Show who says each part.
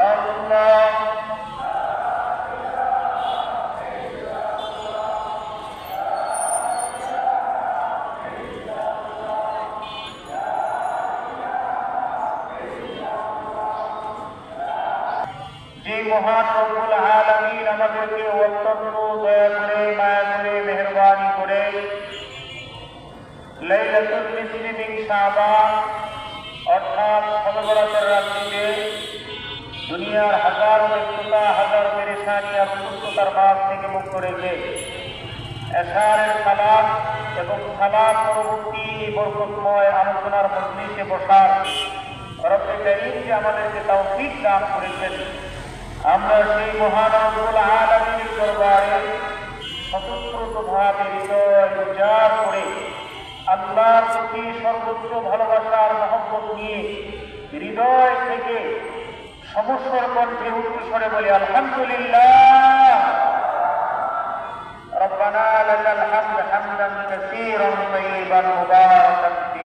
Speaker 1: আল্লাহ যে মহান রব্বুল আলামিন আমাদেরকে অত্যন্ত দয়া করে মায়া করে মেহেরবানি করে লাইলাতুল নিসফি মিন শাবান অর্থাৎ শবে বরাতের রাত্রিতে দুনিয়ার হাজারো ব্যস্ততা হাজার পেরেশানি আর অসুস্থতার মাঝ থেকে মুক্ত রেখে এশারের সালাত এবং সালাত পরবর্তী বরকতময় আলোচনার মজলিসে বসার রব্বে কারীম যে আমাদেরকে তৌফিক দান করেছেন, আমরা সেই মহান রব্বুল আলামিনের দরবারে স্বতন্ত্রভাবে হৃদয় উজাড় করে আল্লাহর প্রতি সর্বোচ্চ ভালোবাসার মহব্বত নিয়ে হৃদয় থেকে সমস্যার কণ্ঠে উচ্চস্বরে বলি আলহামদুলিল্লাহ। রব্বানা লাকাল হামদ হামদান কাসীরান তাইয়িবান মুবারাকান